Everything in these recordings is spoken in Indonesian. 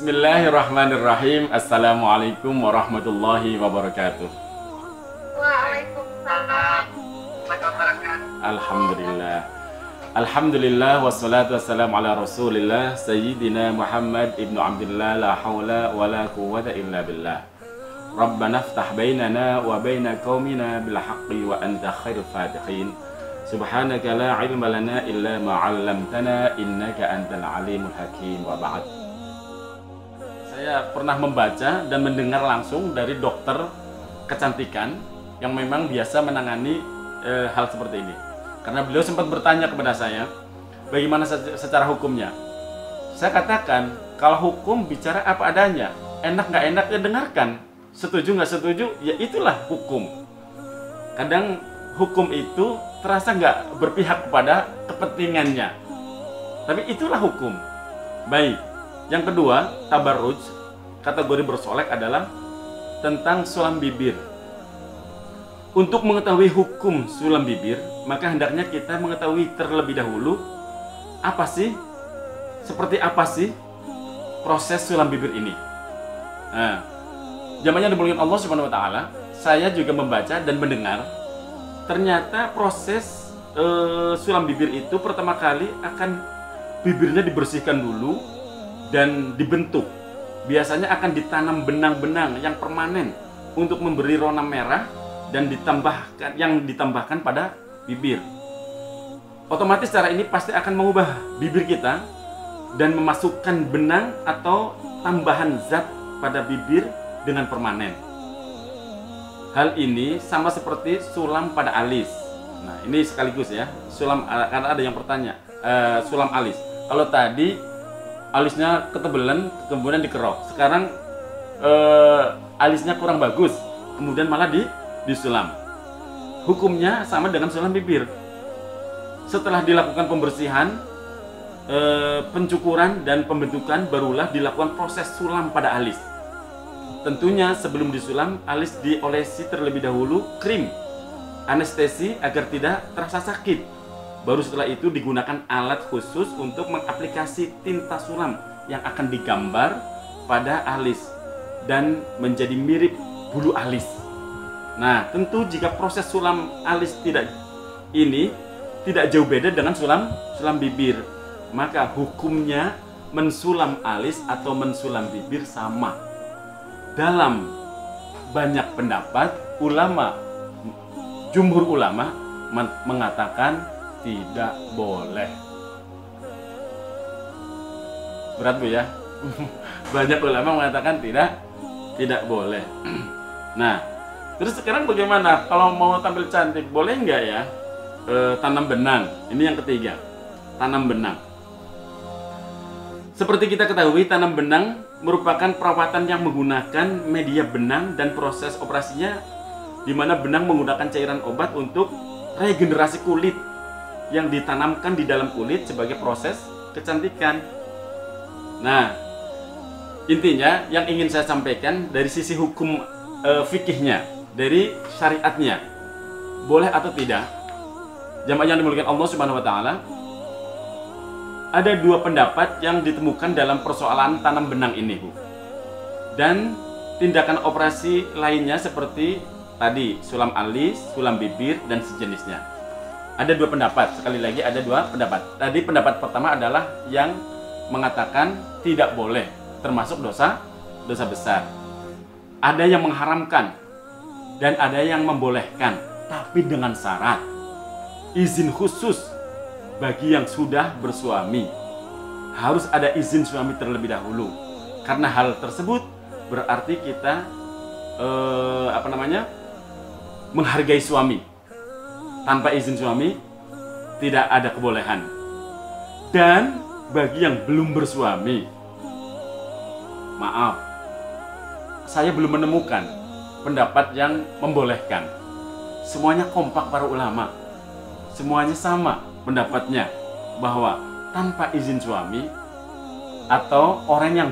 Bismillahirrahmanirrahim. Assalamualaikum warahmatullahi wabarakatuh. Waalaikumsalam. Alhamdulillah. Alhamdulillah wassalatu wassalamu ala Rasulillah Sayyidina Muhammad ibnu Abdillah la haula wa la quwwata illa billah. Rabbana iftah bainana wa baina qaumina bil haqqi wa anta khairul fatihin. Subhanaka la ilma lana illa ma 'allamtana innaka antal alimul hakim wa ba'd. Saya pernah membaca dan mendengar langsung dari dokter kecantikan yang memang biasa menangani hal seperti ini. Karena beliau sempat bertanya kepada saya, bagaimana secara hukumnya? Saya katakan, kalau hukum bicara apa adanya, enak nggak enak ya dengarkan, setuju nggak setuju, ya itulah hukum. Kadang hukum itu terasa nggak berpihak kepada kepentingannya, tapi itulah hukum. Baik, yang kedua, tabarruj, kategori bersolek adalah tentang sulam bibir. Untuk mengetahui hukum sulam bibir, maka hendaknya kita mengetahui terlebih dahulu seperti apa sih proses sulam bibir ini. Nah, zamannya dimuliakan Allah Subhanahu wa taala, saya juga membaca dan mendengar ternyata proses sulam bibir itu pertama kali akan bibirnya dibersihkan dulu dan dibentuk. Biasanya akan ditanam benang-benang yang permanen untuk memberi warna merah dan ditambahkan pada bibir. Otomatis cara ini pasti akan mengubah bibir kita dan memasukkan benang atau tambahan zat pada bibir dengan permanen. Hal ini sama seperti sulam pada alis. Nah, ini sekaligus ya, sulam, karena ada yang bertanya, sulam alis. Kalau tadi alisnya ketebelan, kemudian dikerok. Sekarang alisnya kurang bagus, kemudian malah disulam. Hukumnya sama dengan sulam bibir. Setelah dilakukan pembersihan, pencukuran dan pembentukan, barulah dilakukan proses sulam pada alis. Tentunya sebelum disulam, alis diolesi terlebih dahulu krim anestesi agar tidak terasa sakit. Baru setelah itu digunakan alat khusus untuk mengaplikasi tinta sulam yang akan digambar pada alis dan menjadi mirip bulu alis. Nah, tentu jika proses sulam alis tidak jauh beda dengan sulam bibir, maka hukumnya mensulam alis atau mensulam bibir sama. Dalam banyak pendapat, jumhur ulama mengatakan tidak boleh. Berat Bu ya? Banyak ulama mengatakan tidak boleh. Nah, terus sekarang bagaimana? Kalau mau tampil cantik, boleh nggak ya tanam benang? Ini yang ketiga, tanam benang. Seperti kita ketahui, tanam benang merupakan perawatan yang menggunakan media benang dan proses operasinya di mana benang menggunakan cairan obat untuk regenerasi kulit yang ditanamkan di dalam kulit sebagai proses kecantikan. Nah, intinya yang ingin saya sampaikan dari sisi hukum fikihnya, dari syariatnya, boleh atau tidak, jamaah yang dimuliakan Allah Subhanahu wa taala, ada dua pendapat yang ditemukan dalam persoalan tanam benang ini, Bu. Dan tindakan operasi lainnya seperti tadi sulam alis, sulam bibir dan sejenisnya. Ada dua pendapat, sekali lagi ada dua pendapat. Tadi pendapat pertama adalah yang mengatakan tidak boleh, termasuk dosa besar. Ada yang mengharamkan dan ada yang membolehkan, tapi dengan syarat izin khusus bagi yang sudah bersuami. Harus ada izin suami terlebih dahulu. Karena hal tersebut berarti kita menghargai suami. Tanpa izin suami tidak ada kebolehan. Dan bagi yang belum bersuami, maaf, saya belum menemukan pendapat yang membolehkan. Semuanya kompak para ulama, semuanya sama pendapatnya bahwa tanpa izin suami atau orang yang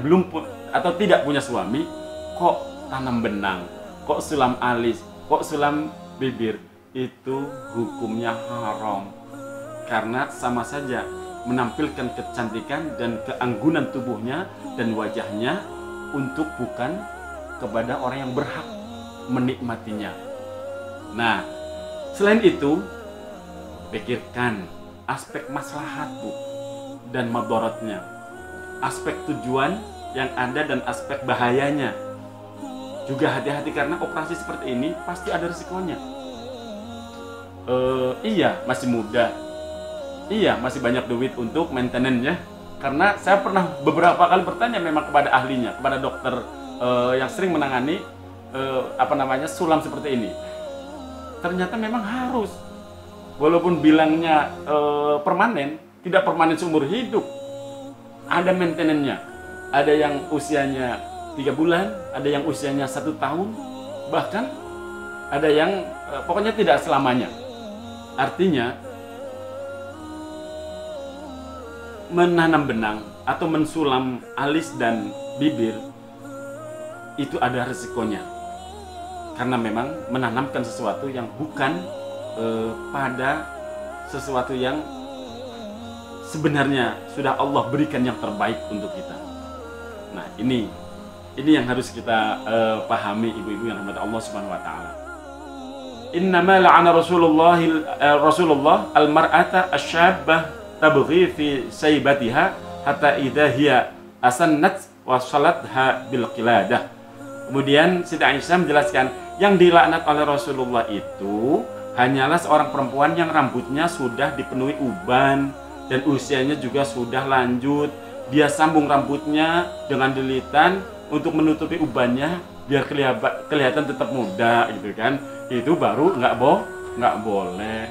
atau tidak punya suami, kok tanam benang, kok sulam alis, kok sulam bibir, itu hukumnya haram. Karena sama saja menampilkan kecantikan dan keanggunan tubuhnya dan wajahnya untuk bukan kepada orang yang berhak menikmatinya. Nah, selain itu, pikirkan aspek maslahat, Bu, dan madharatnya, aspek tujuan yang ada dan aspek bahayanya. Juga hati-hati karena operasi seperti ini pasti ada risikonya. Iya, masih muda. Iya, masih banyak duit untuk maintenance-nya. Karena saya pernah beberapa kali bertanya memang kepada ahlinya, kepada dokter yang sering menangani sulam seperti ini. Ternyata memang harus, walaupun bilangnya permanen, tidak permanen seumur hidup. Ada maintenance-nya. Ada yang usianya 3 bulan, ada yang usianya 1 tahun, bahkan ada yang pokoknya tidak selamanya. Artinya, menanam benang atau mensulam alis dan bibir itu ada resikonya, karena memang menanamkan sesuatu yang bukan pada sesuatu yang sebenarnya sudah Allah berikan yang terbaik untuk kita. Nah, ini yang harus kita pahami, ibu-ibu yang rahmat Allah Subhanahu wa taala. Innama la'ana Rasulullah al-mar'ata asy-syabbah tabghi fi saybatiha hatta idza hiya asannat wa salatha bil qiladah. Kemudian Siti Aisyah menjelaskan, yang dilaknat oleh Rasulullah itu hanyalah seorang perempuan yang rambutnya sudah dipenuhi uban dan usianya juga sudah lanjut. Dia sambung rambutnya dengan lilitan untuk menutupi ubannya biar kelihatan tetap muda gitu kan. Itu baru nggak boleh.